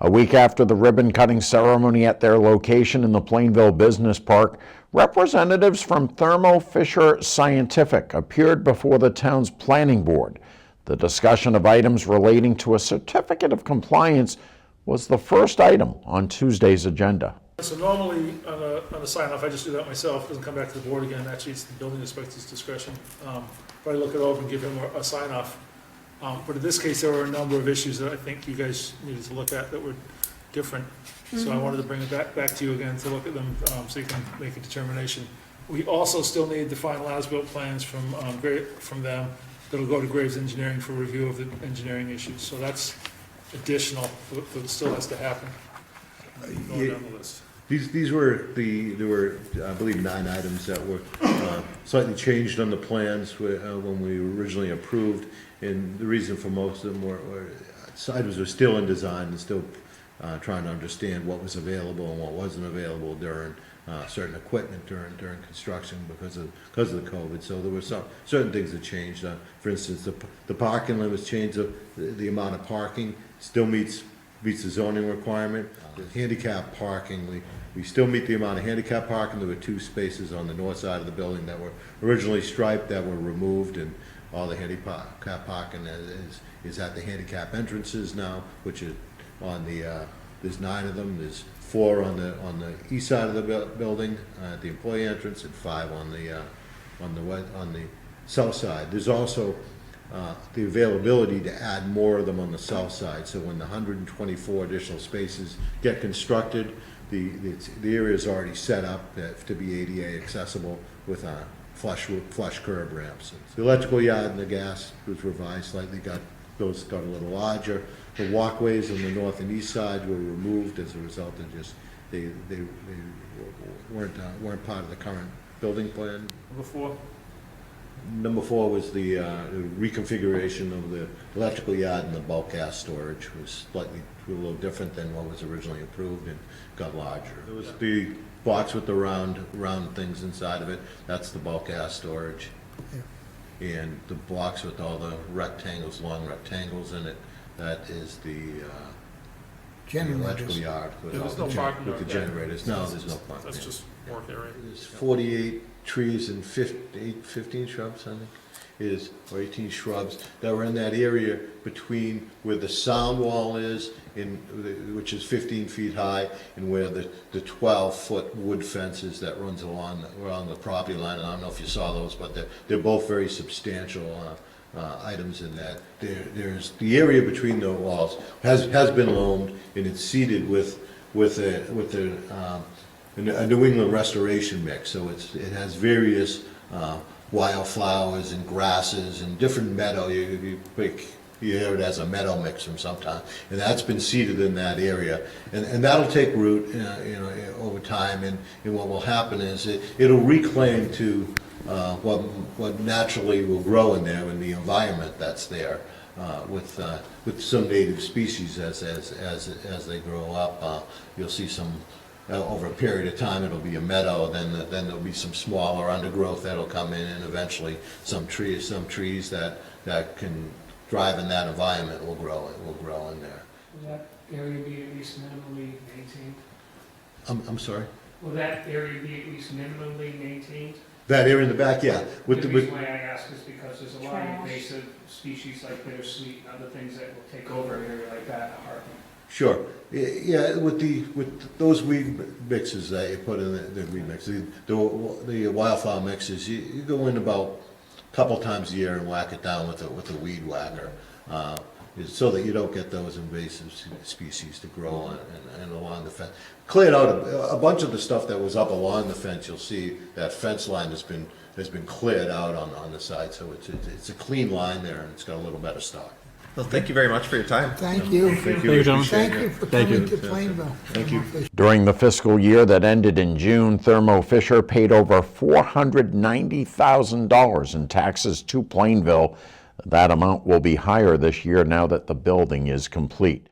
A week after the ribbon-cutting ceremony at their location in the Plainville Business Park, representatives from Thermo Fisher Scientific appeared before the town's planning board. The discussion of items relating to a certificate of compliance was the first item on Tuesday's agenda. So normally on a sign-off, I just do that myself. It doesn't come back to the board again. Actually, it's the building inspector's discretion. But I look it over and give him a sign-off. But in this case, there were a number of issues that I think you guys needed to look at that were different. So I wanted to bring it back to you again to look at them so you can make a determination. We also still need the final as-built plans from them that'll go to Graves Engineering for review of the engineering issues. So that's additional, that still has to happen. Going down the list. There were, I believe, 9 items that were slightly changed on the plans when we originally approved, and the reason for most of them were items were still in design and still trying to understand what was available and what wasn't available during certain equipment during construction because of the COVID. So there were certain things that changed. For instance, the parking limits changed. The amount of parking still meets the zoning requirement. The handicap parking, we still meet the amount of handicap parking. There were 2 spaces on the north side of the building that were originally striped that were removed, and all the handicap parking is at the handicap entrances now, which is on the there's 9 of them. There's 4 on the east side of the building at the employee entrance, and 5 on the south side. There's also the availability to add more of them on the south side. So when the 124 additional spaces get constructed, the area is already set up to be ADA accessible with flush curb ramps. The electrical yard and the gas was revised slightly, those got a little larger. The walkways on the north and east side were removed as a result of just they weren't part of the current building plan. Number 4 was the reconfiguration of the electrical yard, and the bulk gas storage was a little different than what was originally approved and got larger. There was the box with the round things inside of it. That's the bulk gas storage. Yeah. And the blocks with all the rectangles, long rectangles in it, that is the electrical yard with the generators. No, there's no parking. That's just work area. There's 48 trees and 15 shrubs, I think, or 18 shrubs that were in that area between where the sound wall is, which is 15 feet high, and where the 12-foot wood fence is that runs along the property line. And I don't know if you saw those, but they're both very substantial items in that. There's the area between the walls has been loamed, and it's seeded with a New England restoration mix. So it has various wildflowers and grasses and different meadow. You hear it as a meadow mix from sometime, and that's been seeded in that area, and that'll take root, over time. And what will happen is it'll reclaim to what naturally will grow in there in the environment that's there, with some native species as they grow up. You'll see some. Over a period of time, it'll be a meadow. Then there'll be some smaller undergrowth that'll come in, and eventually some trees that can thrive in that environment will grow in there. Will that area be at least minimally maintained? I'm sorry. Will that area be at least minimally maintained? That area in the back, yeah. The reason why I ask is because there's a lot of invasive species like bittersweet and other things that will take over an area like that in a heartbeat. Sure. Yeah, with those weed mixes that you put in the weed mix, the wildflower mixes, you go in about a couple times a year and whack it down with a weed whacker, so that you don't get those invasive species to grow on and along the fence. Cleared out a bunch of the stuff that was up along the fence. You'll see that fence line has been cleared out on the side, so it's a clean line there, and it's got a little better stock. Well, thank you very much for your time. Thank you. Thank you, gentlemen. Thank you for coming to Plainville. Thank you. During the fiscal year that ended in June, Thermo Fisher paid over $490,000 in taxes to Plainville. That amount will be higher this year now that the building is complete.